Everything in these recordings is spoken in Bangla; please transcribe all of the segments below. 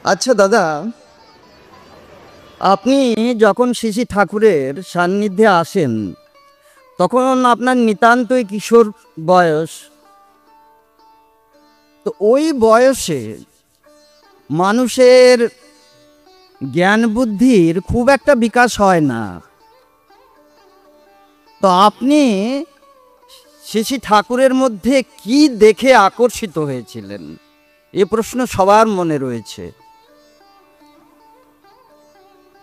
আচ্ছা দাদা, আপনি যখন শ্রী ঠাকুরের সান্নিধ্যে আসেন তখন আপনার নিতান্তই কিশোর বয়স। তো ওই বয়সে মানুষের জ্ঞান বুদ্ধির খুব একটা বিকাশ হয় না। তো আপনি শ্রী ঠাকুরের মধ্যে কি দেখে আকর্ষিত হয়েছিলেন, এ প্রশ্ন সবার মনে রয়েছে।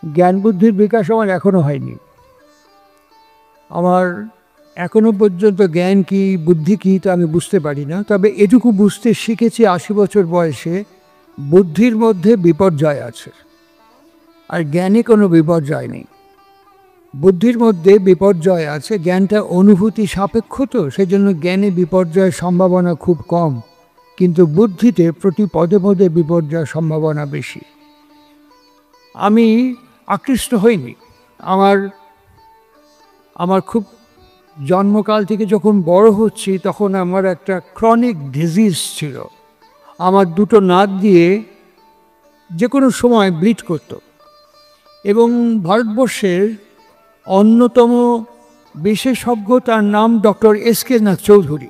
জ্ঞান বুদ্ধির বিকাশ আমার এখনো হয়নি। আমার এখনো পর্যন্ত জ্ঞান কি বুদ্ধি কি তা আমি বুঝতে পারি না। তবে এটুকু বুঝতে শিখেছি ৮০ বছর বয়সে বুদ্ধির মধ্যে বিপর্যয় আছে, আর জ্ঞানে কোনো বিপর্যয় নেই। বুদ্ধির মধ্যে বিপর্যয় আছে, জ্ঞানটা অনুভূতি সাপেক্ষ, তো সেই জন্য জ্ঞানে বিপর্যয়ের সম্ভাবনা খুব কম, কিন্তু বুদ্ধিতে প্রতি পদে পদে বিপর্যয়ের সম্ভাবনা বেশি। আমি আকৃষ্ট হইনি। আমার আমার খুব জন্মকাল থেকে যখন বড় হচ্ছি তখন আমার একটা ক্রনিক ডিজিজ ছিল। আমার দুটো নাক দিয়ে যে কোনো সময় ব্লিড করত, এবং ভারতবর্ষের অন্যতম বিশেষজ্ঞ, তার নাম ডক্টর এস.কে. নাথ চৌধুরী।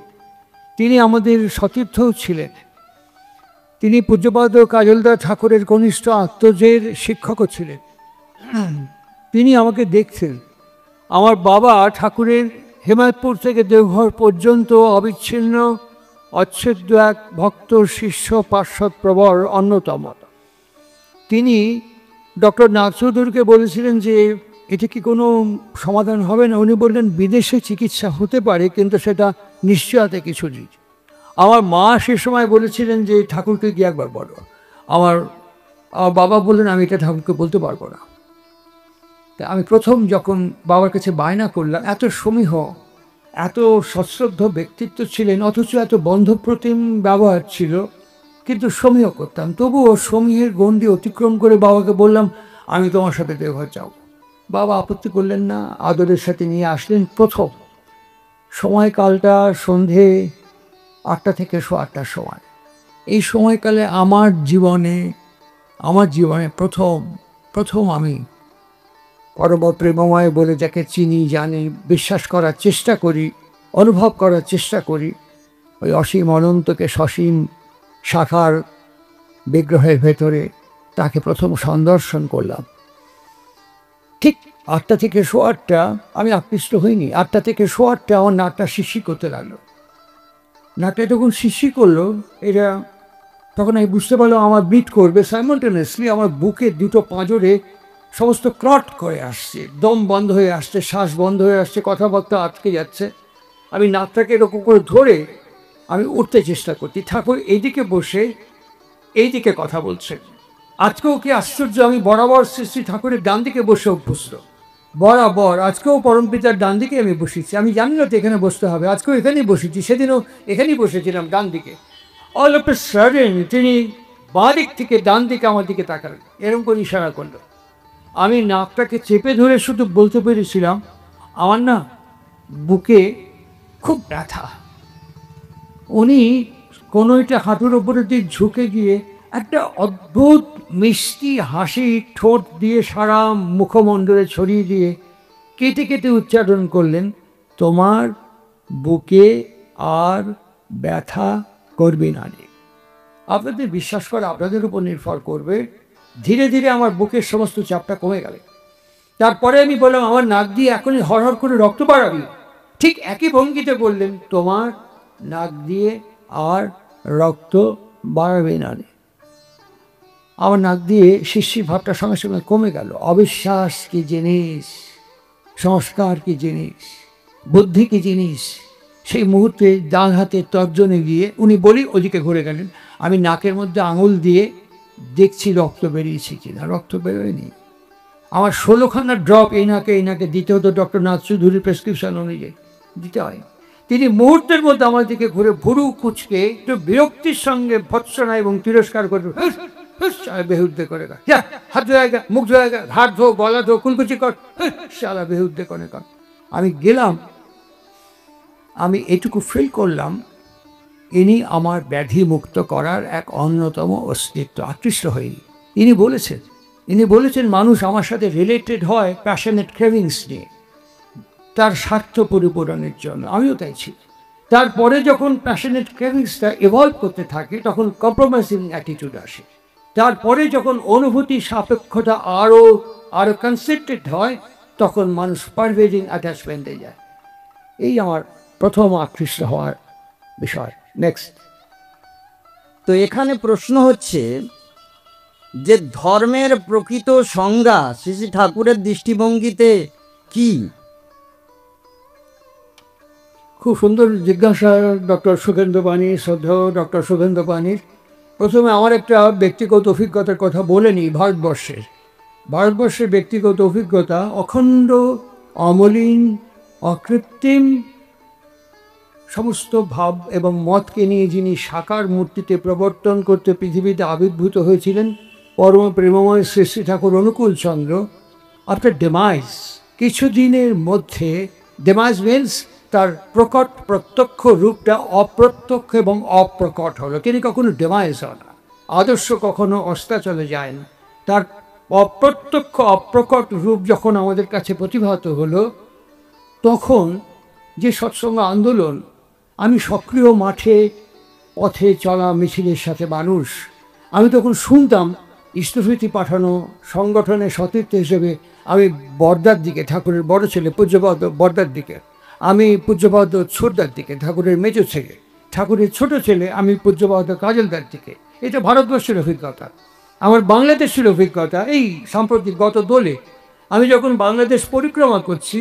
তিনি আমাদের সতীর্থও ছিলেন। তিনি পূজ্যপাদ কাজলদাস ঠাকুরের কনিষ্ঠ আত্মজের শিক্ষকও ছিলেন। তিনি আমাকে দেখছেন। আমার বাবা ঠাকুরের হেমায়তপুর থেকে দেওঘর পর্যন্ত অবিচ্ছিন্ন অচ্ছেদ্য এক ভক্ত শিষ্য পার্শ্বদ প্রবর অন্যতম। তিনি ডক্টর নাথ চৌধুরীকে বলেছিলেন যে এটা কি কোনো সমাধান হবে না? উনি বললেন বিদেশে চিকিৎসা হতে পারে, কিন্তু সেটা নিশ্চয়তা কিছু নেই। আমার মা সে সময় বলেছিলেন যে ঠাকুরকে গিয়ে একবার বলো। আমার বাবা বললেন আমি এটা ঠাকুরকে বলতে পারবো না। আমি প্রথম যখন বাবার কাছে বায়না করলাম, এত সমীহ, এত সশ্রদ্ধ ব্যক্তিত্ব ছিলেন, অথচ এত বন্ধপ্রতিম ব্যবহার ছিল, কিন্তু সমীহ করতাম। তবুও সমীহের গণ্ডি অতিক্রম করে বাবাকে বললাম আমি তোমার সাথে দেওঘর যাব। বাবা আপত্তি করলেন না, আদরের সাথে নিয়ে আসলেন। প্রথম সময়কালটা সন্ধে ৮টা থেকে ৮:১০টার সময়। এই সময়কালে আমার জীবনে প্রথম আমি পরম প্রেমময় বলে যাকে চিনি, জানি, বিশ্বাস করার চেষ্টা করি, অনুভব করার চেষ্টা করি, ওই অসীম অনন্তকে সসীম শাখার বিগ্রহের ভেতরে তাকে প্রথম সন্দর্শন করলাম। ঠিক ৮টা থেকে ৮:১০টা আমি আকৃষ্ট হইনি। ৮টা থেকে ৮:১০টা আমার নাকটা শিরশির করতে লাগলো। নাকটা যখন শিরশির করলো, এটা তখন আমি বুঝতে পারলাম আমার ব্লিড করবে। সাইমultaneously আমার বুকের দুটো পাঁজরে সমস্ত ক্লট করে আসছে, দম বন্ধ হয়ে আসছে, শ্বাস বন্ধ হয়ে আসছে, কথাবার্তা আটকে যাচ্ছে। আমি নাকটাকে এরকম করে ধরে আমি উঠতে চেষ্টা করছি। ঠাকুর এইদিকে বসে এইদিকে কথা বলছেন। আজকেও কি আশ্চর্য, আমি বরাবর শ্রী ঠাকুরের ডান দিকে বসে অভ্যস্ত, বরাবর। আজকেও পরমপিতার ডান দিকে আমি বসেছি। আমি জানি না তো এখানে বসতে হবে, আজকেও এখানেই বসেছি, সেদিনও এখানেই বসেছিলাম ডান দিকে। অল অফ এ সাডেন তিনি বাঁ দিক থেকে ডান দিকে আমার দিকে তাকালেন, এরকম করে ইশারা করলো। আমি নাকটাকে চেপে ধরে শুধু বলতে পেরেছিলাম আমার না বুকে খুব ব্যথা। উনি কোনো একটা হাঁটুর ওপরের দিক ঝুঁকে গিয়ে একটা অদ্ভুত মিষ্টি হাসি ঠোঁট দিয়ে সারা মুখমণ্ডলে ছড়িয়ে দিয়ে কেটে কেটে উচ্চারণ করলেন, তোমার বুকে আর ব্যথা করবে না। আপনাদের বিশ্বাস করা আপনাদের উপর নির্ভর করবে। ধীরে ধীরে আমার বুকের সমস্ত চাপটা কমে গেল। তারপরে আমি বললাম আমার নাক দিয়ে এখনই হরহর করে রক্ত বাড়াবি। ঠিক একই ভঙ্গিতে বললেন তোমার নাক দিয়ে আর রক্ত বাড়াবে না। আমার নাক দিয়ে শিরশির ভাবটা সঙ্গে সঙ্গে কমে গেল। অবিশ্বাস কি জিনিস, সংস্কার কি জিনিস, বুদ্ধি কি জিনিস, সেই মুহূর্তে ডান হাতে তর্জনে গিয়ে উনি বলি ওদিকে ঘুরে গেলেন। আমি নাকের মধ্যে আঙুল দিয়ে দেখছি রক্ত বেরিয়েছে কিনা। রক্ত বেরোয়নি। আমার 16খানা ড্রপ এই নাকে দিতে হতো ডক্টর নাথ চৌধুরীর প্রেসক্রিপশন অনুযায়ী দিতে হয়। তিনি মুহূর্তের মধ্যে আমার দিকে ঘুরে ভুরু কুচকে একটু বিরক্তির সঙ্গে ভৎসনা এবং তিরস্কার করে বেহুদ্দে করে গা, হাত ধোয়া, মুখ ধোয়া, হাত ধো, গলা ধো, কুলকুচি কর, সারা বেহুদ্দে করে কর। আমি গেলাম, আমি এটুকু ফিল করলাম ইনি আমার ব্যাধি মুক্ত করার এক অন্যতম অস্তিত্ব। আকৃষ্ট হইনি। ইনি বলেছেন মানুষ আমার সাথে রিলেটেড হয় প্যাশনেট ক্রেভিংস নিয়ে, তার স্বার্থ পরিপূরণের জন্য। আমিও তাই ছিল। তারপরে যখন প্যাশনেট ক্রেভিংসটা ইভলভ করতে থাকে তখন কম্প্রোমাইজিং অ্যাটিটিউড আসে। তারপরে যখন অনুভূতি সাপেক্ষতা আরও আরও কনসেন্ট্রেট হয় তখন মানুষ পারভেজিং অ্যাটাচমেন্টে যায়। এই আমার প্রথম আকৃষ্ট হওয়ার বিষয়। নেক্সট। তো এখানে প্রশ্ন হচ্ছে যে ধর্মের প্রকৃত সংজ্ঞা শ্রী শ্রী ঠাকুরের দৃষ্টিভঙ্গিতে কি? খুব সুন্দর জিজ্ঞাসা ডক্টর সুখেন্দ্র পানি, শ্রদ্ধেয় ডক্টর সুখেন্দ্র পানির। প্রথমে আমার একটা ব্যক্তিগত অভিজ্ঞতার কথা বলে নিই। ভারতবর্ষের ব্যক্তিগত অভিজ্ঞতা অখণ্ড, অমলিন, অকৃত্রিম সমস্ত ভাব এবং মতকে নিয়ে যিনি সাকার মূর্তিতে প্রবর্তন করতে পৃথিবীতে আবির্ভূত হয়েছিলেন, পরম প্রেমময় শ্রী শ্রী ঠাকুর অনুকূল চন্দ্র, আফটার ডেমাইজ, কিছুদিনের মধ্যে, ডেমাইজ মিনস তার প্রকট প্রত্যক্ষ রূপটা অপ্রত্যক্ষ এবং অপ্রকট হলো। তিনি কখনো ডেমাইজ হন না, আদর্শ কখনো অস্তাচলে যায় না। তার অপ্রত্যক্ষ অপ্রকট রূপ যখন আমাদের কাছে প্রতিভাত হলো, তখন যে সৎসঙ্গ আন্দোলন, আমি সক্রিয় মাঠে পথে চলা মিছিলের সাথে মানুষ, আমি তখন শুনতাম ইষ্টভৃতি পাঠানো সংগঠনের সতীর্থ হিসেবে আমি বর্দার দিকে, ঠাকুরের বড় ছেলে পূজ্যপদ বর্দার দিকে, আমি পূজ্যপদ ছোটদার দিকে, ঠাকুরের মেজো ছেলে, ঠাকুরের ছোট ছেলে আমি পূজ্যপদ কাজলদার দিকে। এটা ভারতবর্ষের অভিজ্ঞতা। আমার বাংলাদেশের অভিজ্ঞতা এই সাম্প্রতিক গত দোলে আমি যখন বাংলাদেশ পরিক্রমা করছি,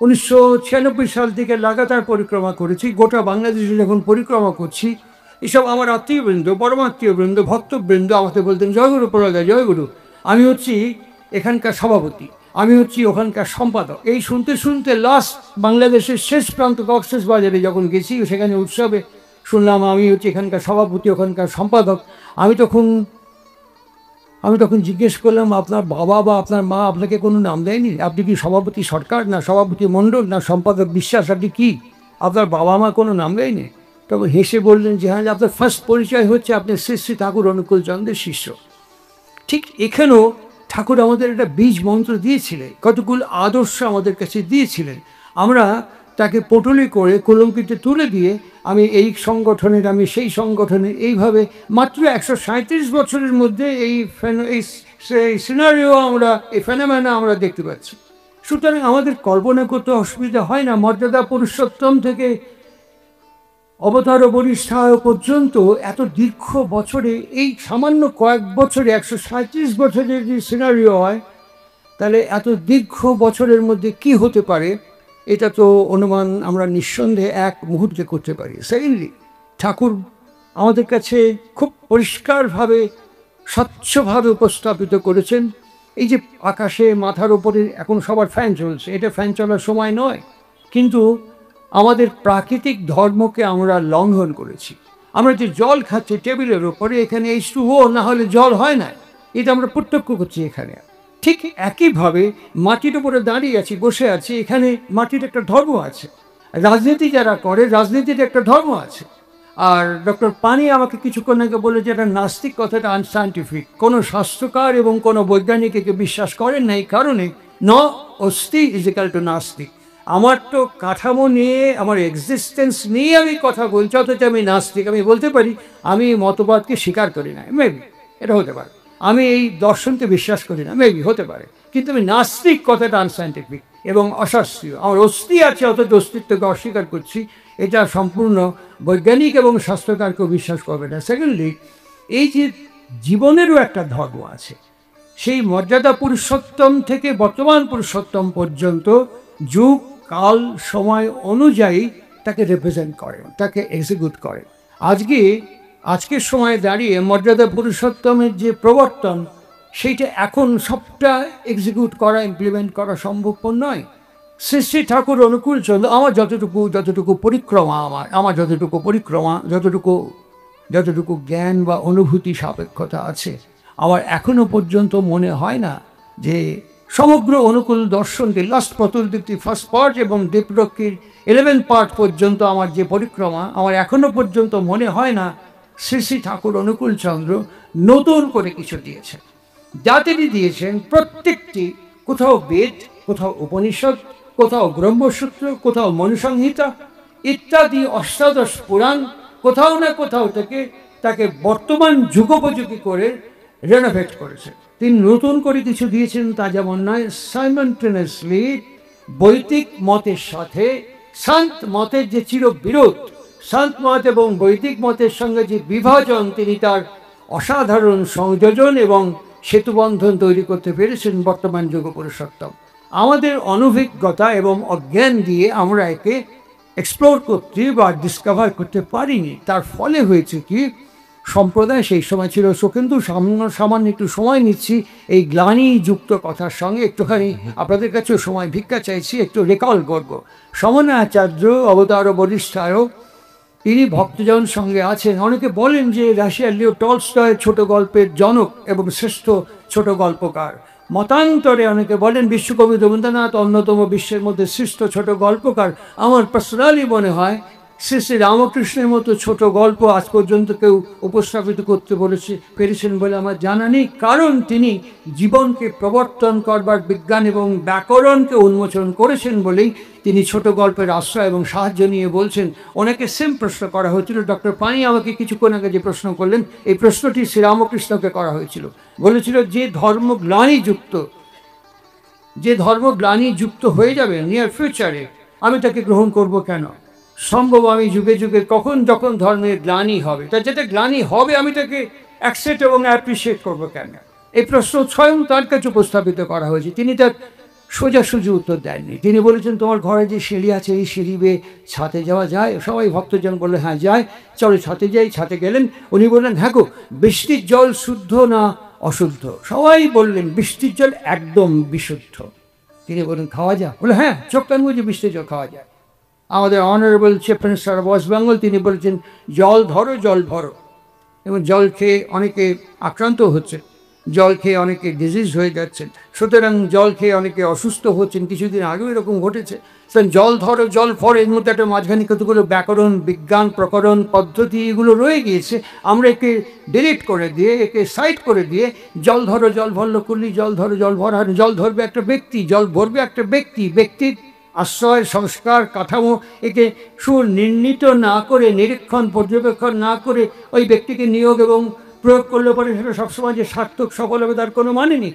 1996 সাল থেকে লাগাতার পরিক্রমা করেছি, গোটা বাংলাদেশে যখন পরিক্রমা করছি, এসব আমার আত্মীয়বৃন্দ, পরমাত্মীয়বৃন্দ, ভক্তবৃন্দ আমাকে বলতেন, জয়গুরু প্রণাদা, জয়গুরু, আমি হচ্ছি এখানকার সভাপতি, আমি হচ্ছি ওখানকার সম্পাদক। এই শুনতে শুনতে লাস্ট বাংলাদেশের শেষ প্রান্ত কক্সেস বাজারে যখন গেছি, সেখানে উৎসবে শুনলাম আমি হচ্ছি এখানকার সভাপতি, ওখানকার সম্পাদক। আমি তখন জিজ্ঞেস করলাম, আপনার বাবা বা আপনার মা আপনাকে কোনো নাম দেয়নি? আপনি কি সভাপতি সরকার, না সভাপতি মণ্ডল, না সম্পাদক বিশ্বাস, আপনি কি? আপনার বাবা মা কোনো নাম দেয়নি? তখন হেসে বললেন যে হ্যাঁ, আপনার ফার্স্ট পরিচয় হচ্ছে আপনি শ্রী শ্রী ঠাকুর অনুকূল চন্দ্রের শিষ্য। ঠিক এখানেও ঠাকুর আমাদের একটা বীজ মন্ত্র দিয়েছিলেন, কতগুলো আদর্শ আমাদের কাছে দিয়েছিলেন। আমরা তাকে পটলি করে কলঙ্কিতে তুলে দিয়ে আমি এই সংগঠনের, আমি সেই সংগঠনের, এইভাবে মাত্র 137 বছরের মধ্যে এই সিনারিও আমরা, এই ফেনোমেনা আমরা দেখতে পাচ্ছি। সুতরাং আমাদের কল্পনা করতে অসুবিধা হয় না, মর্যাদা পুরুষোত্তম থেকে অবতার বরিষ্ঠায় পর্যন্ত এত দীর্ঘ বছরে, এই সামান্য কয়েক বছরে 137 বছরের যে সিনারিও হয়, তাহলে এত দীর্ঘ বছরের মধ্যে কি হতে পারে, এটা তো অনুমান আমরা নিঃসন্দেহে এক মুহূর্তে করতে পারি। সেকেন্ডলি, ঠাকুর আমাদের কাছে খুব পরিষ্কারভাবে, স্বচ্ছভাবে উপস্থাপিত করেছেন। এই যে আকাশে মাথার ওপরে এখন সবার ফ্যান চলছে, এটা ফ্যান চলার সময় নয়, কিন্তু আমাদের প্রাকৃতিক ধর্মকে আমরা লঙ্ঘন করেছি। আমরা যে জল খাচ্ছি টেবিলের ওপরে, এখানে H2O না হলে জল হয় না, এটা আমরা প্রত্যক্ষ করছি এখানে। ঠিক একইভাবে মাটির উপরে দাঁড়িয়ে আছি, বসে আছি, এখানে মাটির একটা ধর্ম আছে। রাজনীতি যারা করে, রাজনীতির একটা ধর্ম আছে। আর ডক্টর পানি আমাকে কিছুক্ষণ আগে বলে যে এটা নাস্তিক, কথাটা আনসাইন্টিফিক। কোনো স্বাস্থ্যকার এবং কোনো বৈজ্ঞানিক একে বিশ্বাস করেন না। এই কারণে ন অস্তি ইজিক্যাল টু নাস্তিক। আমার তো কাঠামো নিয়ে, আমার এক্সিস্টেন্স নিয়ে আমি কথা বলছি, অথচ আমি নাস্তিক। আমি বলতে পারি আমি মতবাদকে স্বীকার করি না, মেবি এটা হতে পারে। আমি এই দর্শনকে বিশ্বাস করি না, মেবি হতে পারে, কিন্তু আমি নাস্তিক, কথাটা আনসাইন্টিফিক এবং অশাস্ত্রীয়। আমার অস্তি আছে, অথচ অস্তিত্বকে অস্বীকার করছি, এটা সম্পূর্ণ বৈজ্ঞানিক এবং স্বাস্থ্যকারকেও বিশ্বাস করবে না। সেকেন্ডলি, এই যে জীবনেরও একটা ধর্ম আছে, সেই মর্যাদা পুরুষোত্তম থেকে বর্তমান পুরুষোত্তম পর্যন্ত যুগ কাল সময় অনুযায়ী তাকে রিপ্রেজেন্ট করে, তাকে এক্সিকিউট করে। আজকের সময়ে দাঁড়িয়ে মর্যাদা পুরুষোত্তমের যে প্রবর্তন, সেইটা এখন সবটা এক্সিকিউট করা, ইমপ্লিমেন্ট করা সম্ভবপর নয়। শ্রী শ্রী ঠাকুর অনুকূল চন্দ্র, আমার যতটুকু পরিক্রমা, আমার যতটুকু জ্ঞান বা অনুভূতি সাপেক্ষতা আছে, আমার এখনো পর্যন্ত মনে হয় না যে সমগ্র অনুকূল দর্শনকে লাস্ট প্রতুলদীপ্তি ফার্স্ট পার্ট এবং দীপরক্ষীর 11 পার্ট পর্যন্ত আমার যে পরিক্রমা, আমার এখনো পর্যন্ত মনে হয় না শ্রী শ্রী ঠাকুর অনুকূল চন্দ্র নতুন করে কিছু দিয়েছে। যা তিনি দিয়েছেন প্রত্যেকটি কোথাও বেদ, কোথাও উপনিষদ, কোথাও ব্রহ্মসূত্র, কোথাও মনুসংহিতা ইত্যাদি অষ্টাদশ পুরাণ কোথাও না কোথাও থেকে তাকে বর্তমান যুগোপযোগী করে রেনোভেট করেছে। তিনি নতুন করে কিছু দিয়েছেন তা যেমন নয়, সাইমultaneously বৈদিক মতের সাথে শান্ত মতের যে চিরবিরোধ, শান্ত মত এবং বৈদিক মতের সঙ্গে যে বিভাজন, তিনি তার অসাধারণ সংযোজন এবং সেতুবন্ধন তৈরি করতে পেরেছেন বর্তমান যুগ পুরুষোত্তম। আমাদের অনভিজ্ঞতা এবং অজ্ঞান দিয়ে আমরা একে এক্সপ্লোর করতে বা ডিসকভার করতে পারিনি। তার ফলে হয়েছে কি, সম্প্রদায় সেই সময় ছিল কিন্তু সামান্য একটু সময় নিচ্ছি এই গ্লানিযুক্ত কথার সঙ্গে একটুখানি আপনাদের কাছে সময় ভিক্ষা চাইছি, একটু রেকল করব। সমন্বয়াচার্য অবতার বরিষ্ঠায় তিনি ভক্তজন সঙ্গে আছেন। অনেকে বলেন যে রাশিয়ার লিও টলস্টয় ছোট গল্পের জনক এবং শ্রেষ্ঠ ছোট গল্পকার। মতান্তরে অনেকে বলেন বিশ্বকবি রবীন্দ্রনাথ অন্যতম বিশ্বের মধ্যে শ্রেষ্ঠ ছোট গল্পকার। আমার পার্সোনালি মনে হয় শ্রী শ্রী রামকৃষ্ণের মতো ছোট গল্প আজ পর্যন্ত কেউ উপস্থাপিত করতে পেরেছেন বলে আমার জানা নেই, কারণ তিনি জীবনকে প্রবর্তন করবার বিজ্ঞান এবং ব্যাকরণকে উন্মোচন করেছেন বলেই তিনি ছোট গল্পের আশ্রয় এবং সাহায্য নিয়ে বলছেন। অনেকে সেম প্রশ্ন করা হয়েছিল, ডক্টর পানি আমাকে কিছুক্ষণ আগে যে প্রশ্ন করলেন এই প্রশ্নটি শ্রীরামকৃষ্ণকে করা হয়েছিল। বলেছিল যে ধর্মগ্লানিযুক্ত হয়ে যাবে নিয়ার ফিউচারে, আমি তাকে গ্রহণ করব কেন? সম্ভব আমি যুগে যুগে কখন যখন ধর্মের গ্লানি হবে, তা যেটা গ্লানি হবে আমি তাকে অ্যাকসেপ্ট এবং অ্যাপ্রিসিয়েট করবো কেন? এই প্রশ্ন স্বয়ং তার কাছে উপস্থাপিত করা হয়েছে। তিনি তার সোজাসুজি উত্তর দেননি। তিনি বলেছেন তোমার ঘরে যে সিঁড়ি আছে এই সিঁড়ি বেয়ে ছাদে যাওয়া যায়? সবাই ভক্তজন বললো হ্যাঁ যায়, চলো ছাদে যাই। ছাদে গেলেন, উনি বললেন হ্যাঁ গো, বৃষ্টির জল শুদ্ধ না অশুদ্ধ? সবাই বললেন বৃষ্টির জল একদম বিশুদ্ধ। তিনি বললেন খাওয়া যায়? বলে হ্যাঁ, চোখ কান বুঝে বৃষ্টির জল খাওয়া যায়। আমাদের honourable chief minister of West Bengal তিনি বলেছেন জল ধরো জল ভরো। এবং জল খেয়ে অনেকে আক্রান্ত হচ্ছে, জল খেয়ে অনেকে ডিজিজ হয়ে যাচ্ছেন, সুতরাং জল খেয়ে অনেকে অসুস্থ হচ্ছেন। কিছুদিন আগেও এরকম ঘটেছে। জল ধরো জল ভরো, এর মধ্যে একটা মাঝখানে কতগুলো ব্যাকরণ, বিজ্ঞান, প্রকরণ, পদ্ধতি এগুলো রয়ে গিয়েছে। আমরা একে ডিলিট করে দিয়ে, একে সাইড করে দিয়ে জল ধরো জল ভরলো করলেই জল ধরো জল ভরা। জল ধরবে একটা ব্যক্তি, জল ভরবে একটা ব্যক্তির আশ্রয়, সংস্কার, কাঠামো একে সুনির্ণীত না করে, নিরীক্ষণ পর্যবেক্ষণ না করে ওই ব্যক্তিকে নিয়োগ এবং প্রয়োগ করলে পরে সেটা সবসময় যে সার্থক সফল হবে তার কোনো মানে নেই।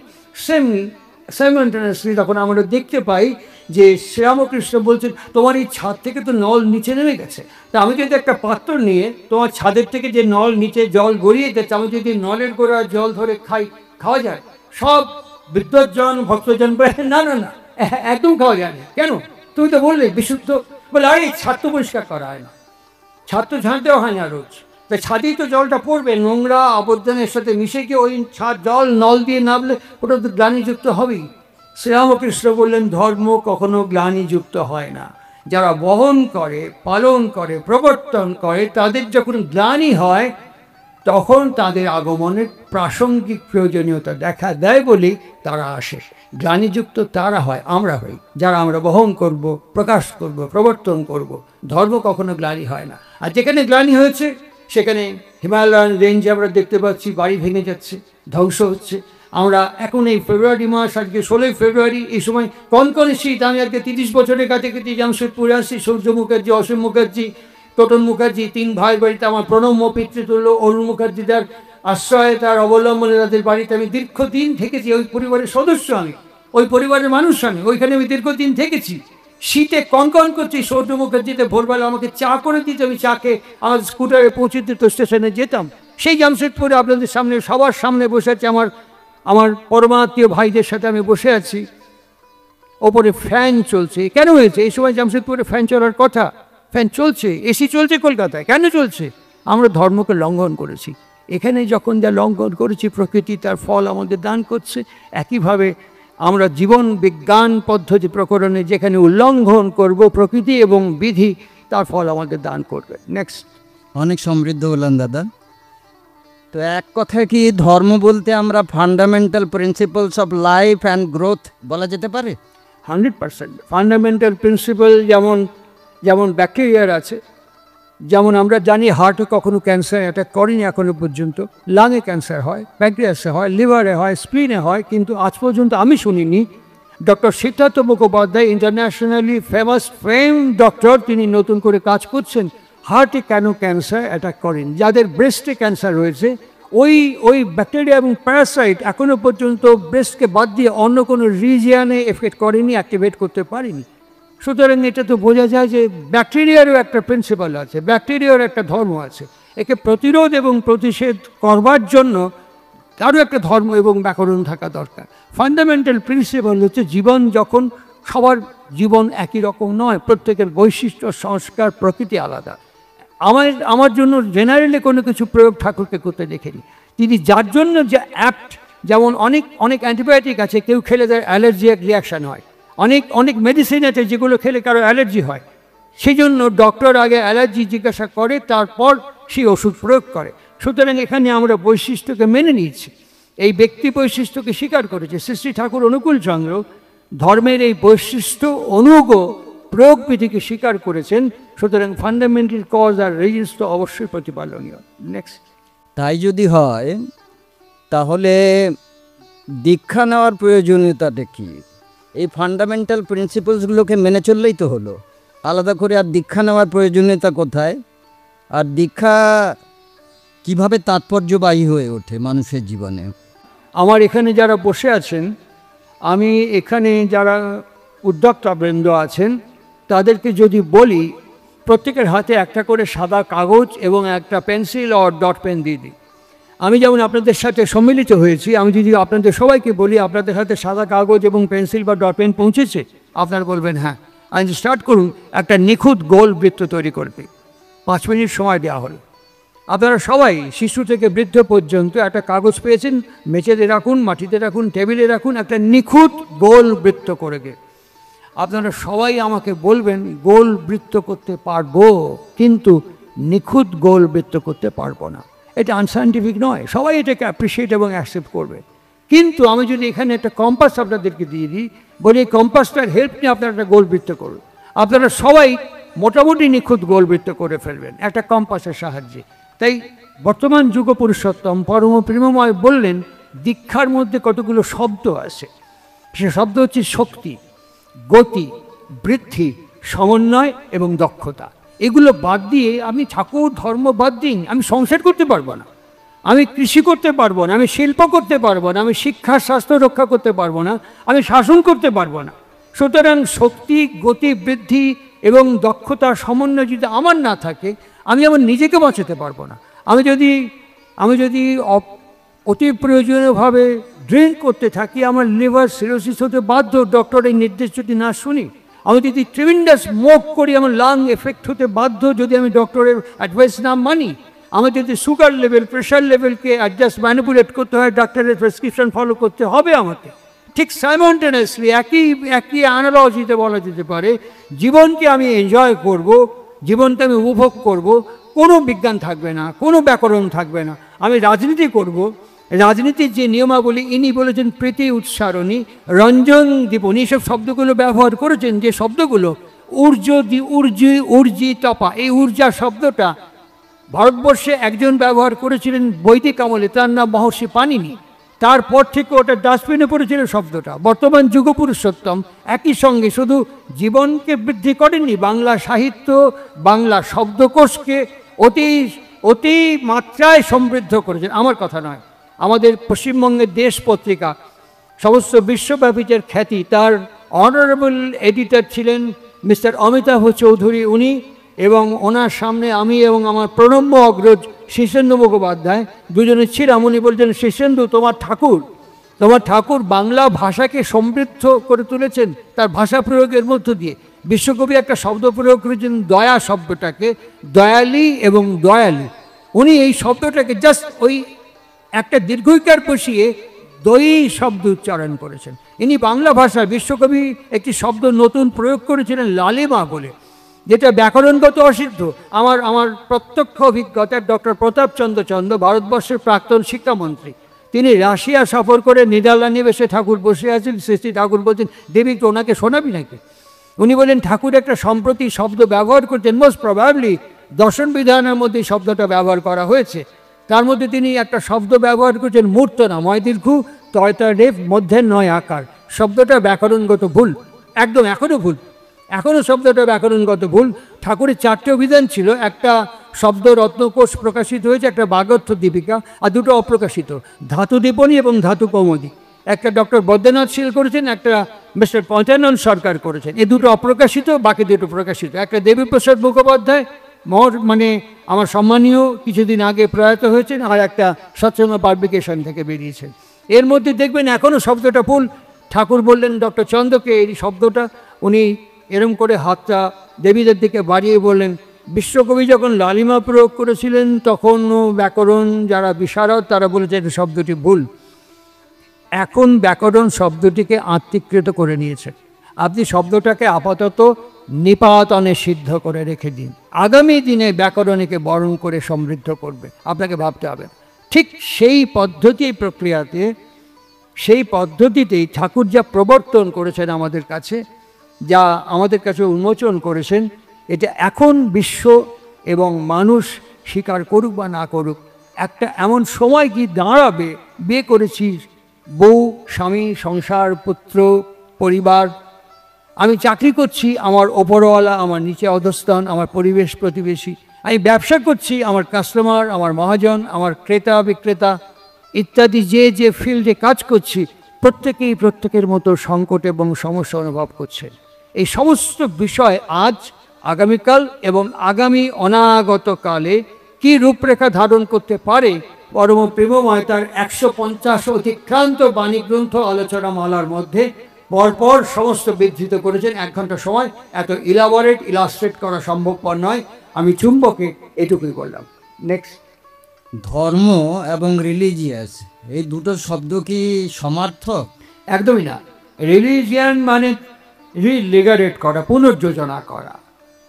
সাইমultaneously তখন আমরা দেখতে পাই যে শ্রীরামকৃষ্ণ বলছেন তোমার এই ছাদ থেকে তো নল নিচে নেমে গেছে, তা আমি যদি একটা পাত্র নিয়ে তোমার ছাদের থেকে যে নল নিচে জল গড়িয়ে যাচ্ছে, আমি যদি নলের গোড়া জল ধরে খাওয়া যায়? সব বিদ্বজ্জন ভক্তজন বলে না না না, একদম খাওয়া যায় না। কেন? তুমি তো বললে বিশুদ্ধ। বলে আরে ছাদ তো পরিষ্কার করা হয় না, ছাদ তো ঝাঁটতেও হয় না রোজ, তাই ছাদেই তো জলটা পড়বে, নোংরা আবর্জনের সাথে মিশে গিয়ে ওই ছাদ জল নল দিয়ে নামলে ওটা তো গ্লানিযুক্ত হবেই। শ্রীরামকৃষ্ণ বললেন ধর্ম কখনো গ্লানিযুক্ত হয় না। যারা বহন করে, পালন করে, প্রবর্তন করে, তাদের যখন গ্লানি হয় তখন তাদের আগমনের প্রাসঙ্গিক প্রয়োজনীয়তা দেখা দেয় বলেই তারা আসে। গ্লানিযুক্ত তারা হয়, আমরা হই যারা আমরা বহন করব, প্রকাশ করব, প্রবর্তন করব। ধর্ম কখনো গ্লানি হয় না। আর যেখানে গ্লানি হয়েছে সেখানে হিমালয়ান রেঞ্জে আমরা দেখতে পাচ্ছি বাড়ি ভেঙে যাচ্ছে, ধ্বংস হচ্ছে। আমরা এখন এই ফেব্রুয়ারি মাস, আজকে 16ই ফেব্রুয়ারি, এই সময় কনকনে শীত। আমি আজকে 30 বছরের কাছাকাছি জামশেদপুরে আসছি। সূর্য মুখার্জি, অসীম মুখার্জি, টোটন মুখার্জি, 3 ভাইয়ের বাড়িতে আমার প্রণম্য পিতৃতুল্য অরুণ মুখার্জিদার আশ্রয়ে, তার অবলম্বনে তাদের বাড়িতে আমি দীর্ঘদিন থেকেছি। ওই পরিবারের সদস্য আমি, ওই পরিবারের মানুষ আমি, ওইখানে আমি দীর্ঘদিন থেকেছি। শীতে কনকন করছি। সূর্য মুখার্জিতে ভোরবেলা আমাকে চা করে দিত, আমি চাকে আমার স্কুটারে পৌঁছে দিত, স্টেশনে যেতাম। সেই জামশেদপুরে আপনাদের সামনে সবার সামনে বসে আছে আমার পরমাত্মীয় ভাইদের সাথে আমি বসে আছি। ওপরে ফ্যান চলছে। কেন হয়েছে? এই সময় জামশেদপুরে ফ্যান চলার কথা, ফ্যান চলছে, এসি চলছে কলকাতায়। কেন চলছে? আমরা ধর্মকে লঙ্ঘন করেছি। এখানে যখন যা লঙ্ঘন করেছি, প্রকৃতি তার ফল আমাদের দান করছে। একইভাবে আমরা জীবন বিজ্ঞান পদ্ধতি প্রকরণে যেখানে উল্লঙ্ঘন করব, প্রকৃতি এবং বিধি তার ফল আমাদের দান করবে। নেক্সট। অনেক সমৃদ্ধ বললেন দাদা। তো এক কথায় কি ধর্ম বলতে আমরা fundamental principles of life and growth বলা যেতে পারে? 100% ফান্ডামেন্টাল প্রিন্সিপাল। যেমন ব্যাকটেরিয়ার আছে, যেমন আমরা জানি হার্টে কখনো ক্যান্সার অ্যাটাক করেনি এখনো পর্যন্ত, লাংয়ে ক্যান্সার হয়, প্যানক্রিয়াসে হয়, লিভারে হয়, স্প্লিনে হয়, কিন্তু আজ পর্যন্ত আমি শুনিনি doctor Siddhartha Mukhopadhyay, internationally famous fame doctor, তিনি নতুন করে কাজ করছেন হার্টে কেন ক্যান্সার অ্যাটাক করেন। যাদের ব্রেস্টে ক্যান্সার রয়েছে ওই ব্যাকটেরিয়া এবং প্যারাসাইট এখনো পর্যন্ত ব্রেস্টকে বাদ দিয়ে অন্য কোনো রিজিয়ানে এফেক্ট করেনি, অ্যাক্টিভেট করতে পারেনি। সুতরাং এটা তো বোঝা যায় যে ব্যাকটেরিয়ারও একটা প্রিন্সিপাল আছে, ব্যাকটেরিয়ার একটা ধর্ম আছে। একে প্রতিরোধ এবং প্রতিষেধ করবার জন্য তারও একটা ধর্ম এবং ব্যাকরণ থাকা দরকার। ফান্ডামেন্টাল প্রিন্সিপাল হচ্ছে জীবন, যখন সবার জীবন একই রকম নয়, প্রত্যেকের বৈশিষ্ট্য, সংস্কার, প্রকৃতি আলাদা। আমার জন্য জেনারেলি কোনো কিছু প্রয়োগ ঠাকুরকে করতে দেখিনি। তিনি যার জন্য যে অ্যাপ্ট, যেমন অনেক অ্যান্টিবায়োটিক আছে, কেউ খেলে তার অ্যালার্জিক রিয়াকশান হয়, অনেক মেডিসিন আছে যেগুলো খেলে কারো অ্যালার্জি হয়, সেই জন্য ডক্টর আগে অ্যালার্জি জিজ্ঞাসা করে, তারপর সেই ওষুধ প্রয়োগ করে। সুতরাং এখানে আমরা বৈশিষ্ট্যকে মেনে নিয়েছি, এই ব্যক্তি বৈশিষ্ট্যকে স্বীকার করেছে। শ্রী শ্রী ঠাকুর অনুকূল চন্দ্র ধর্মের এই বৈশিষ্ট্য অনুগ প্রয়োগ বিধিকে স্বীকার করেছেন। সুতরাং ফান্ডামেন্টাল কজ আর রিজনস তো অবশ্যই প্রতিপালনীয়। নেক্সট। তাই যদি হয় তাহলে দীক্ষা নেওয়ার প্রয়োজনীয়তাটা কি? এই ফান্ডামেন্টাল প্রিন্সিপালসগুলোকে মেনে চললেই তো হলো, আলাদা করে আর দীক্ষা নেওয়ার প্রয়োজনীয়তা কোথায়? আর দীক্ষা কিভাবে তাৎপর্যবাহী হয়ে ওঠে মানুষের জীবনে? আমার এখানে যারা বসে আছেন, আমি এখানে যারা উদ্যোক্তাবৃন্দ আছেন, তাদেরকে যদি বলি প্রত্যেকের হাতে একটা করে সাদা কাগজ এবং একটা পেন্সিল ও ডট পেন দিয়ে দিই। আমি যেমন আপনাদের সাথে সম্মিলিত হয়েছি, আমি যদি আপনাদের সবাইকে বলি আপনাদের হাতে সাদা কাগজ এবং পেন্সিল বা ডট পেন পৌঁছেছে, আপনারা বলবেন হ্যাঁ, আজ স্টার্ট করুন একটা নিখুঁত গোল বৃত্ত তৈরি করতে। 5 মিনিট সময় দেওয়া হলো। আপনারা সবাই শিশু থেকে বৃদ্ধ পর্যন্ত একটা কাগজ পেয়েছেন, মেঝেতে রাখুন, মাটিতে রাখুন, টেবিলে রাখুন, একটা নিখুঁত গোল বৃত্ত করে গে। আপনারা সবাই আমাকে বলবেন গোল বৃত্ত করতে পারবো, কিন্তু নিখুঁত গোল বৃত্ত করতে পারবো না। এটা আনসাইন্টিফিক নয়, সবাই এটাকে অ্যাপ্রিসিয়েট এবং অ্যাকসেপ্ট করবে। কিন্তু আমি যদি এখানে একটা কম্পাস আপনাদেরকে দিয়ে দিই, বলি এই কম্পাসটার হেল্প নিয়ে আপনারা একটা গোল বৃত্ত করুন, আপনারা সবাই মোটামুটি নিখুঁত গোল বৃত্ত করে ফেলবেন একটা কম্পাসের সাহায্যে। তাই বর্তমান যুগ পুরুষোত্তম পরম প্রেমময় বললেন দীক্ষার মধ্যে কতগুলো শব্দ আছে। সে শব্দ হচ্ছে শক্তি, গতি, বৃদ্ধি, সমন্বয় এবং দক্ষতা। এগুলো বাদ দিয়ে আমি ঠাকুর ধর্ম বাদ দিন, আমি সংসার করতে পারবো না, আমি কৃষি করতে পারবো না, আমি শিল্প করতে পারবো না, আমি শিক্ষা স্বাস্থ্য রক্ষা করতে পারবো না, আমি শাসন করতে পারবো না। সুতরাং শক্তি, গতি, বৃদ্ধি এবং দক্ষতার সমন্বয় যদি আমার না থাকে, আমি আমার নিজেকে বাঁচাতে পারবো না। আমি যদি অতি প্রয়োজনীয়ভাবে ড্রিঙ্ক করতে থাকি, আমার লিভার সিরোসিস হতে বাধ্য ডক্টরের নির্দেশ যদি না শুনি। আমি যদি ট্রিমেন্ডাস স্মোক করি, আমার লাং এফেক্ট হতে বাধ্য যদি আমি ডক্টরের অ্যাডভাইস না মানি। আমার যদি সুগার লেভেল, প্রেশার লেভেলকে অ্যাডজাস্ট ম্যানিপুলেট করতে হয়, ডাক্তারের প্রেসক্রিপশন ফলো করতে হবে আমাকে। ঠিক সাইমনটেনিয়াসলি একই অ্যানালজিতে বলা যেতে পারে, জীবনকে আমি এনজয় করব, জীবনকে আমি উপভোগ করব, কোনো বিজ্ঞান থাকবে না, কোনো ব্যাকরণ থাকবে না। আমি রাজনীতি করব, রাজনীতির যে নিয়মাবলী ইনি বলেছেন প্রীতি উৎসারণী, রঞ্জন দীপনী, সব শব্দগুলো ব্যবহার করেছেন, যে শব্দগুলো উর্জি তপা, এই ঊর্জা শব্দটা ভারতবর্ষে একজন ব্যবহার করেছিলেন বৈদিক আমলে, তার নাম মহর্ষি পাণিনি। তারপর থেকে ওটা ডাস্টবিনে পড়েছিল শব্দটা। বর্তমান যুগ পুরুষোত্তম একই সঙ্গে শুধু জীবনকে বৃদ্ধি করেননি, বাংলা সাহিত্য, বাংলা শব্দকোষকে অতি মাত্রায় সমৃদ্ধ করেছেন। আমার কথা নয়, আমাদের পশ্চিমবঙ্গের দেশ পত্রিকা সমস্ত বিশ্বব্যাপী যে খ্যাতি, তার অনারেবল এডিটর ছিলেন মিস্টার অমিতাভ চৌধুরী উনি, এবং ওনার সামনে আমি এবং আমার প্রণম্য অগ্রজ শীর্ষেন্দু মুখোপাধ্যায় দুজনে ছিলাম। উনি বলছেন, শীর্ষেন্দু, তোমার ঠাকুর বাংলা ভাষাকে সমৃদ্ধ করে তুলেছেন তার ভাষা প্রয়োগের মধ্য দিয়ে। বিশ্বকবি একটা শব্দ প্রয়োগ করেছেন দয়া শব্দটাকে, দয়ালি এবং দয়ালু। উনি এই শব্দটাকে জাস্ট ওই একটা দীর্ঘইকার বসিয়ে দই শব্দ উচ্চারণ করেছেন। ইনি বাংলা ভাষায় বিশ্বকবি একটি শব্দ নতুন প্রয়োগ করেছিলেন লালিমা বলে, যেটা ব্যাকরণগত অসিদ্ধ। আমার প্রত্যক্ষ অভিজ্ঞতার ডক্টর প্রতাপচন্দ্র ভারতবর্ষের প্রাক্তন শিক্ষামন্ত্রী, তিনি রাশিয়া সফর করে নেদারল্যান্ডে বসে ঠাকুর বসে আছেন। শ্রী ঠাকুর বলছেন, দেবী ওনাকে শোনাবি নাকি? উনি বলেন, ঠাকুর একটা সম্প্রতি শব্দ ব্যবহার করছেন, মোস্ট প্রবাবলি দর্শন বিধানের মধ্যে এই শব্দটা ব্যবহার করা হয়েছে। তার মধ্যে তিনি একটা শব্দ ব্যবহার করেছেন, মূর্ত না, ময় দীর্ঘ তয়তা রেফ মধ্যে নয় আকার। শব্দটা ব্যাকরণগত ভুল, একদম এখনও ভুল, এখনও শব্দটা ব্যাকরণগত ভুল। ঠাকুরের 4টে অভিধান ছিল, একটা শব্দ রত্নকোষ প্রকাশিত হয়েছে, একটা বাগর্থ দীপিকা, আর দুটো অপ্রকাশিত, ধাতু দীপনী এবং ধাতু কৌমুদী। একটা ডক্টর বৈদ্যনাথ শীল করেছেন, একটা মিস্টার পঞ্চানন সরকার করেছেন। এই দুটো অপ্রকাশিত, বাকি দুটো প্রকাশিত। একটা দেবীপ্রসাদ মুখোপাধ্যায় মানে আমার সম্মানীয়, কিছুদিন আগে প্রয়াত হয়েছেন, আর একটা সৎসঙ্গ পাবলিকেশন থেকে বেরিয়েছেন। এর মধ্যে দেখবেন এখনও শব্দটা ভুল। ঠাকুর বললেন ডক্টর চন্দ্রকে এই শব্দটা, উনি এরম করে হাতটা দেবীদের দিকে বাড়িয়ে বললেন, বিশ্বকবি যখন লালিমা প্রয়োগ করেছিলেন তখনও ব্যাকরণ যারা বিশারদ তারা বলেছে এই শব্দটি ভুল। এখন ব্যাকরণ শব্দটিকে আত্মীকৃত করে নিয়েছে। আপনি শব্দটাকে আপাতত নিপাতনে সিদ্ধ করে রেখে দিন, আগামী দিনে ব্যাকরণীকে বরণ করে সমৃদ্ধ করবে, আপনাকে ভাবতে হবে। ঠিক সেই পদ্ধতি প্রক্রিয়াতে, সেই পদ্ধতিতেই ঠাকুর যা প্রবর্তন করেছেন আমাদের কাছে, যা আমাদের কাছে উন্মোচন করেছেন, এটা এখন বিশ্ব এবং মানুষ স্বীকার করুক বা না করুক, একটা এমন সময় কি দাঁড়াবে, বিয়ে করেছি, বউ, স্বামী, সংসার, পুত্র, পরিবার, আমি চাকরি করছি, আমার ওপরওয়ালা, আমার নিচে অধস্তন, আমার পরিবেশ প্রতিবেশী, আমি ব্যবসা করছি, আমার কাস্টমার, আমার মহাজন, আমার ক্রেতা বিক্রেতা ইত্যাদি, যে যে ফিল্ডে কাজ করছি, প্রত্যেকেই প্রত্যেকের মতো সংকট এবং সমস্যা অনুভব করছে। এই সমস্ত বিষয় আজ, আগামীকাল এবং আগামী অনাগত কালে কি রূপরেখা ধারণ করতে পারে, পরম প্রেমময় তার 150 অতিক্রান্ত বাণী গ্রন্থ আলোচনা মালার মধ্যে পরপর সমস্ত বিধৃত করেছেন। 1 ঘন্টা সময় এত ইলাবোরেট ইলাস্ট্রেট করা সম্ভবপর নয়। আমি চুম্বকে এটুকুই বললাম। নেক্সট। ধর্ম এবং রিলিজিয়াস, এই দুটো শব্দ কি সমার্থক? একদমই না। রিলিজিয়ান মানে রিলিগারেট করা, পুনর্যোজনা করা,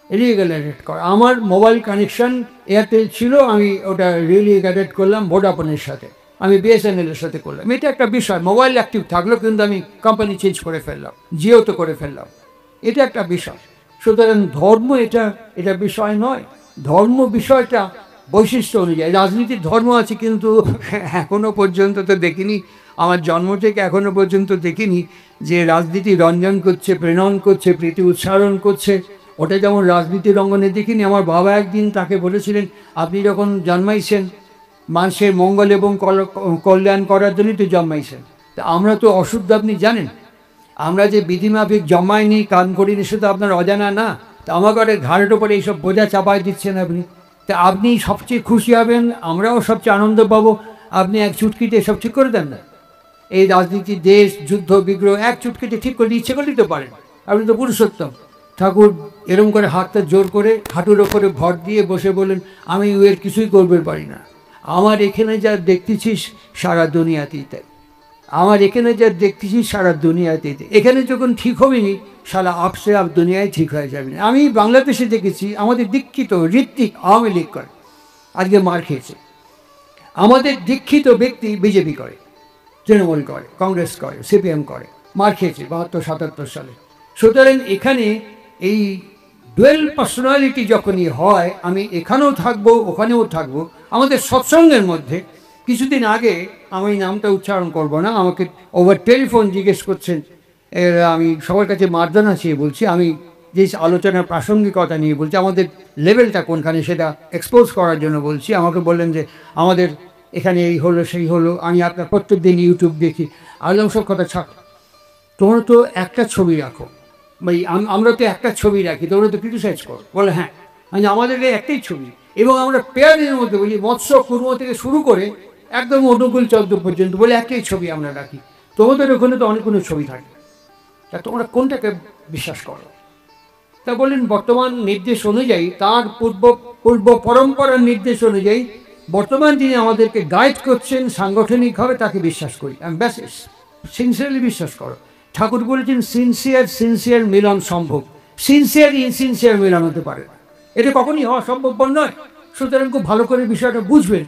রিলিগারেট করা। আমার মোবাইল কানেকশন এয়ারটেল ছিল, আমি ওটা রিলিগারেট করলাম ভোডাফোনের সাথে, আমি বিএসএনএলের সাথে করলাম। এটা একটা বিষয়, মোবাইল অ্যাক্টিভ থাকলো কিন্তু আমি কোম্পানি চেঞ্জ করে ফেললাম, জিও তো করে ফেললাম, এটা একটা বিষয়। সুতরাং ধর্ম এটা বিষয় নয়। ধর্ম বিষয়টা বৈশিষ্ট্য অনুযায়ী। রাজনীতির ধর্ম আছে, কিন্তু এখনও পর্যন্ত তো দেখিনি, আমার জন্ম থেকে এখনও পর্যন্ত দেখিনি যে রাজনীতি রঞ্জন করছে, প্রেরণ করছে, প্রীতি উচ্চারণ করছে। ওটা যেমন রাজনীতির অঙ্গনে দেখিনি। আমার বাবা একদিন তাকে বলেছিলেন, আপনি যখন জন্মাইছেন মানুষের মঙ্গল এবং কল্যাণ করার জন্যই তো জন্মাইছেন। তা আমরা তো অশুদ্ধ, আপনি জানেন। আমরা যে বিধিমাফিক জন্মাইনি, কান করিনি, সেটা আপনার অজানা না। তা আমার ঘাড়ের ওপরে এইসব বোঝা চাপাই দিচ্ছেন আপনি। তা আপনি সবচেয়ে খুশি হবেন, আমরাও সবচেয়ে আনন্দ পাবো, আপনি এক চুটকিতে সব ঠিক করে দেন না। এই রাজনীতি, দেশ, যুদ্ধ, বিগ্রহ এক চুটকিতে ঠিক করে ইচ্ছে করলেই তো পারেন। আপনি তো পুরুষোত্তম। ঠাকুর এরম করে হাতটা জোর করে হাঁটুর ওপরে ভর দিয়ে বসে বলেন, আমি এর কিছুই করবে পারি না। আমার এখানে যা দেখতেছিস সারা দুনিয়াতেই তাই, আমার এখানে যা দেখতেছিস সারা দুনিয়াতেই তাই। এখানে যখন ঠিক হবে নি, সারা আপসে আপ দুনিয়ায় ঠিক হয়ে যাবে না। আমি বাংলাদেশে দেখেছি, আমাদের দীক্ষিত ঋত্বিক আওয়ামী লীগ করে, আজকে মার খেয়েছে। আমাদের দীক্ষিত ব্যক্তি বিজেপি করে, তৃণমূল করে, কংগ্রেস করে, সিপিএম করে, মার খেয়েছে 72-77 সালে। সুতরাং এখানে এই ডুয়েল পার্সোনালিটি যখনই হয়, আমি এখানেও থাকবো, ওখানেও থাকবো। আমাদের সৎসঙ্গের মধ্যে কিছুদিন আগে, আমি নামটা উচ্চারণ করব না, আমাকে ওভার টেলিফোন জিজ্ঞেস করছেন, আমি সবার কাছে মার্জনা চেয়ে বলছি, আমি যে আলোচনার প্রাসঙ্গিকতা নিয়ে বলছি, আমাদের লেভেলটা কোনখানে সেটা এক্সপোজ করার জন্য বলছি। আমাকে বললেন যে আমাদের এখানে এই হলো সেই হলো, আমি আপনার প্রত্যেক দিন ইউটিউব দেখি। আলাম সব কথা ছাড়, তোমরা তো একটা ছবি রাখো, ভাই আমরা তো একটা ছবি রাখি, তোমরা তো ক্রিটিসাইজ করো। বলে হ্যাঁ, মানে আমাদের একটাই ছবি, এবং আমরা পেয়ারের মধ্যে বলি, মৎস্য কুর্ম থেকে শুরু করে একদম অনুকূল চন্দ্র পর্যন্ত বলে একটাই ছবি আমরা রাখি। তোমাদের ওখানে তো অনেকগুলো ছবি থাকে, তা তোমরা কোনটাকে বিশ্বাস করো? তা বললেন বর্তমান নির্দেশ অনুযায়ী, তার পূর্ব পরম্পরার নির্দেশ অনুযায়ী বর্তমান যিনি আমাদেরকে গাইড করছেন সাংগঠনিকভাবে, তাকে বিশ্বাস করি আমি, ব্যাস সিনসিয়ারলি বিশ্বাস করো। ঠাকুর বলেছেন সিনসিয়ার মিলন সম্ভব, সিনসিয়ার ইনসিনসিয়ার মিলন হতে পারে না, এটা কখনই হওয়া সম্ভবপর নয়। সুতরাং খুব ভালো করে বিষয়টা বুঝবেন।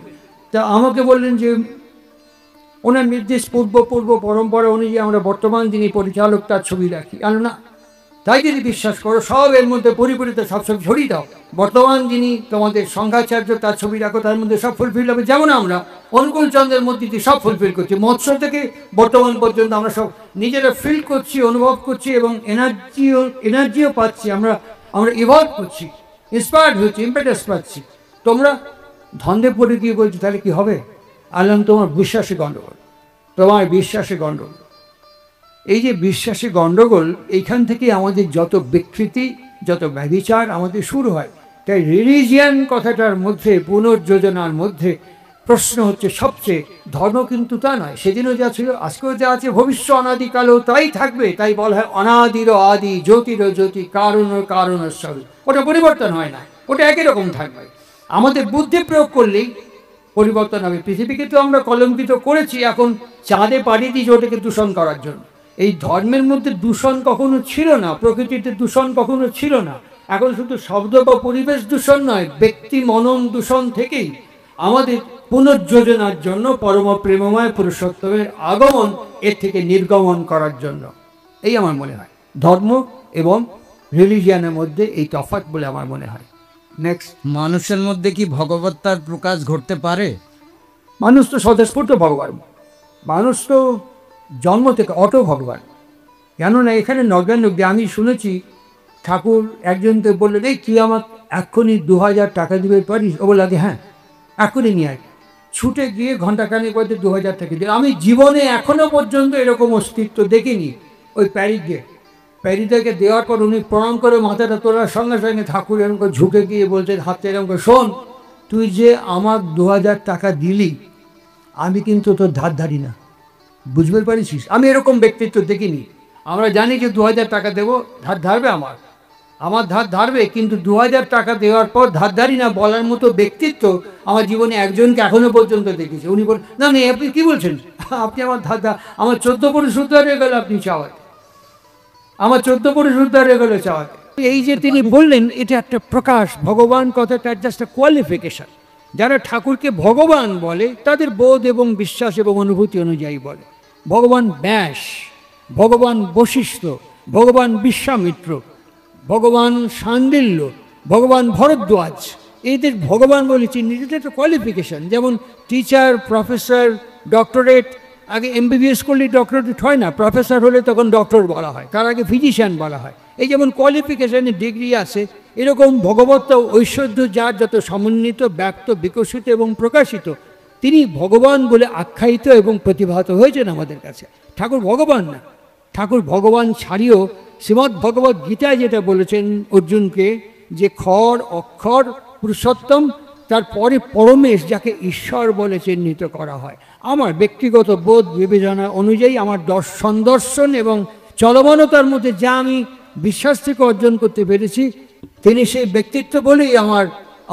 তা আমাকে বললেন যে ওনার নির্দেশ পূর্ব পরম্পরা অনুযায়ী আমরা বর্তমান যিনি পরিচালক তার ছবি রাখি। আর না, তাই যদি বিশ্বাস করো সব এর মধ্যে পরিপূরিত সব সব ঝরিয়ে দাও, বর্তমান যিনি তোমাদের সংঘাচার্য তার ছবি রাখো, তার মধ্যে সব ফুলফিল হবে। যেমন আমরা অনুকূল চন্দ্রের মধ্যে দিয়ে সব ফুলফিল করছি, মৎস্য থেকে বর্তমান পর্যন্ত আমরা সব নিজেরা ফিল করছি, অনুভব করছি এবং এনার্জিও পাচ্ছি, আমরা ইভলভ করছি, ইন্সপায়ার্ড হচ্ছি, ইম্পেটাস পাচ্ছি। তোমরা ধন্দে পড়ে গিয়ে বলছি তাহলে কি হবে? আল্লাহ তোমার বিশ্বাসে গণ্ডগোল, তোমার বিশ্বাসে গণ্ডগোল। এই যে বিশ্বাসে গণ্ডগোল, এইখান থেকে আমাদের যত বিকৃতি, যত ব্যভিচার আমাদের শুরু হয়। তাই রিলিজিয়ান কথাটার মধ্যে, পুনর্যোজনার মধ্যে প্রশ্ন হচ্ছে সবচেয়ে, ধর্ম কিন্তু তা নয়, সেদিনও যা ছিল আজকেও যা আছে ভবিষ্য অনাদিকালেও তাই থাকবে। তাই বলা হয় অনাদির আদি, জ্যোতির জ্যোতি, কারণ কারণের স্বরূপ। ওটা পরিবর্তন হয় না, ওটা একই রকম থাকবে। আমাদের বুদ্ধি প্রয়োগ করলেই পরিবর্তন হবে। পৃথিবীকে তো আমরা কলঙ্কিত করেছি, এখন চাঁদে পাড়ি দিয়েছি ওটাকে দূষণ করার জন্য। এই ধর্মের মধ্যে দূষণ কখনো ছিল না, প্রকৃতিতে দূষণ কখনো ছিল না। এখন শুধু শব্দ বা পরিবেশ দূষণ নয়, ব্যক্তি মনন দূষণ থেকেই আমাদের পুনর্যোজনার জন্য পরম প্রেমময় পুরুষোত্তমের আগমন, এর থেকে নির্গমন করার জন্য। এই আমার মনে হয় ধর্ম এবং রিলিজিয়ানের মধ্যে এই তফাৎ বলে আমার মনে হয়। নেক্সট, মানুষের মধ্যে কি ভগবত্তার প্রকাশ ঘটতে পারে? মানুষ তো স্বতঃস্ফূর্ত ভগবান, মানুষ তো জন্ম থেকে অটো ভগবান। কেননা এখানে নজ্ঞানজ্ঞে আমি শুনেছি ঠাকুর একজনকে বললেন, এই তুই আমার এক্ষুনি 2000 টাকা দিবে পারিস? ও বলে আগে হ্যাঁ এক্ষুনি নিয়ে আয়। ছুটে গিয়ে ঘন্টাখানেক পরে 2000 টাকা দিল। আমি জীবনে এখনো পর্যন্ত এরকম অস্তিত্ব দেখিনি। ওই প্যারিদাকে দেওয়ার পর উনি প্রণাম করে মাথাটা তোলার সঙ্গে সঙ্গে ঠাকুর এরকম করে ঝুঁকে গিয়ে বলছেন হাতে এরকম করে, শোন তুই যে আমার 2000 টাকা দিলি, আমি কিন্তু তোর ধার ধারি না, বুঝতে পারিস? আমি এরকম ব্যক্তিত্ব দেখিনি। আমরা জানি যে 2000 টাকা দেবো, ধার ধারবে, আমার ধার ধারবে, কিন্তু 2000 টাকা দেওয়ার পর ধার ধারি না বলার মতো ব্যক্তিত্ব আমার জীবনে একজনকে এখনো পর্যন্ত দেখেছি। উনি বল, না না আপনি কী বলছেন, আপনি আমার আমার 14 পুরুষ উদ্ধার হয়ে গেল আপনি চাওয়াতে, আমার 14 পুরুষ উদ্ধার হয়ে গেল চাওয়াতে। এই যে তিনি বললেন, এটা একটা প্রকাশ। ভগবান কথাটার জাস্ট একটা কোয়ালিফিকেশন। যারা ঠাকুরকে ভগবান বলে তাদের বোধ এবং বিশ্বাস এবং অনুভূতি অনুযায়ী বলে। ভগবান ব্যাস, ভগবান বশিষ্ঠ, ভগবান বিশ্বামিত্র, ভগবান শাণ্ডিল্য, ভগবান ভরদ্বাজ, এদের ভগবান বলে চিহ্নিত। এটা একটা কোয়ালিফিকেশন। যেমন টিচার, প্রফেসর, ডক্টরেট, আগে MBBS করলে ডক্টরেট হয় না, প্রফেসর হলে তখন ডক্টর বলা হয়, তার আগে ফিজিশিয়ান বলা হয়। এই যেমন কোয়ালিফিকেশানের ডিগ্রি আছে, এরকম ভগবত্ত ঐশ্বর্য যার যত সমন্বিত, ব্যক্ত, বিকশিত এবং প্রকাশিত, তিনি ভগবান বলে আখ্যায়িত এবং প্রতিভাত হয়েছেন আমাদের কাছে। ঠাকুর ভগবান না, ঠাকুর ভগবান ছাড়িয়েও শ্রীমদ্ ভগবদ্ গীতায় যেটা বলেছেন অর্জুনকে, যে খর অক্ষর পুরুষোত্তম, তারপরে পরমেশ, যাকে ঈশ্বর বলে চিহ্নিত করা হয়। আমার ব্যক্তিগত বোধ বিবেচনা অনুযায়ী আমার দর্শন এবং চলমানতার মধ্যে যা আমি বিশ্বাস থেকে অর্জন করতে পেরেছি, তিনি সেই ব্যক্তিত্ব বলেই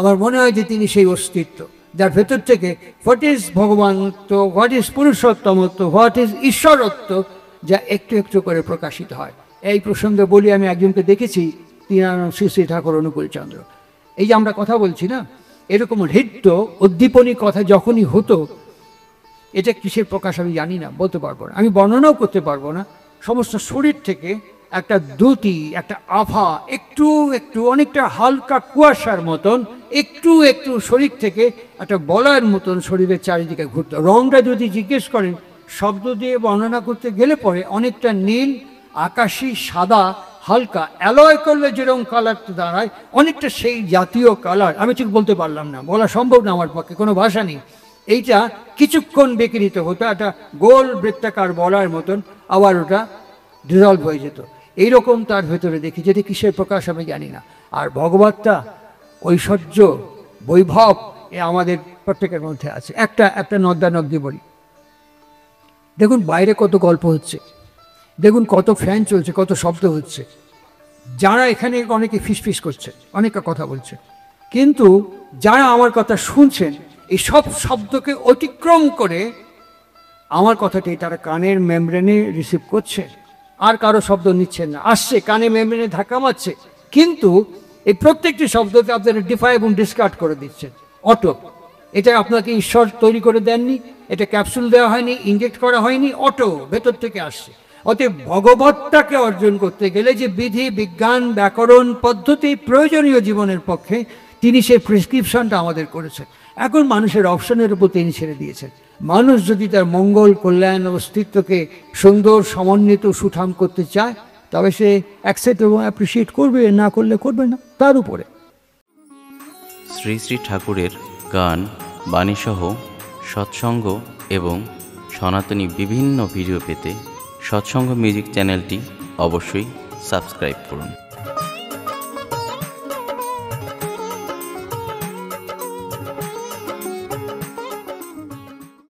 আমার মনে হয় যে তিনি সেই অস্তিত্ব, যার ভেতর থেকে হোয়াট ইজ ভগবানত্ব, হোয়াট ইজ পুরুষোত্তমত্ব, হোয়াট ইজ ঈশ্বরত্ব, যা একটু একটু করে প্রকাশিত হয়। এই প্রসঙ্গে বলি, আমি একজনকে দেখেছি, তিনার নাম শ্রী শ্রী ঠাকুর অনুকূল চন্দ্র। এই যে আমরা কথা বলছি না, এরকম হৃদ্য উদ্দীপনী কথা যখনই হতো, এটা কিসের প্রকাশ আমি জানি না, বলতে পারবো না, আমি বর্ণনাও করতে পারবো না। সমস্ত শরীর থেকে একটা দ্যুতি, একটা আভা, একটু একটু অনেকটা হালকা কুয়াশার মতন একটু একটু শরীর থেকে একটা বলয়ের মতন শরীরের চারিদিকে ঘুরতো। রঙটা যদি জিজ্ঞেস করেন, শব্দ দিয়ে বর্ণনা করতে গেলে পরে অনেকটা নীল, আকাশি, সাদা, হালকা, অ্যালয় করলে যেরকম কালার দাঁড়ায়, অনেকটা সেই জাতীয় কালার। আমি ঠিক বলতে পারলাম না, বলা সম্ভব না আমার পক্ষে, কোনো ভাষা নেই। এইটা কিছুক্ষণ বিকৃত হতো, একটা গোল বৃত্তাকার বলার মতন, আবার ওটা ডিজলভ হয়ে যেত। এইরকম তার ভেতরে দেখি, যেটি কিসের প্রকাশ আমি জানি না। আর ভগবত্তা, ঐশ্বর্য, বৈভব, এ আমাদের প্রত্যেকের মধ্যে আছে। একটা নদ্যানগদি বলি, দেখুন বাইরে কত গল্প হচ্ছে, দেখুন কত ফ্যান চলছে, কত শব্দ হচ্ছে, যারা এখানে অনেকে ফিসফিস করছে, অনেকে কথা বলছে, কিন্তু যারা আমার কথা শুনছেন, এই সব শব্দকে অতিক্রম করে আমার কথাটাই তারা কানের মেমব্রেনে রিসিভ করছে, আর কারো শব্দ নিচ্ছেন না, আসছে কানে মেমব্রেনে ধাক্কা মারছে, কিন্তু এই প্রত্যেকটি শব্দকে আপনারা ডিফাই এবং ডিসকার্ড করে দিচ্ছেন অটো। এটা আপনাকে ঈশ্বর তৈরি করে দেননি, এটা ক্যাপসুল দেওয়া হয়নি, ইনজেক্ট করা হয়নি, অটো ভেতর থেকে আসছে। অতএব ভগবত্তাকে অর্জন করতে গেলে যে বিধি বিজ্ঞান ব্যাকরণ পদ্ধতি প্রয়োজনীয় জীবনের পক্ষে, তিনি সেই প্রেসক্রিপশনটা আমাদের করেছেন। এখন মানুষের অপশনের উপর তিনি ছেড়ে দিয়েছেন। মানুষ যদি তার মঙ্গল কল্যাণ অস্তিত্বকে সুন্দর সমন্বিত সুঠাম করতে চায়, তবে সে অ্যাকসেপ্ট এবং অ্যাপ্রিসিয়েট করবে, না করলে করবে না, তার উপরে। শ্রী শ্রী ঠাকুরের গান, বাণীসহ সৎসঙ্গ এবং সনাতনী বিভিন্ন ভিডিও পেতে সৎসঙ্গ মিউজিক চ্যানেলটি অবশ্যই সাবস্ক্রাইব করুন।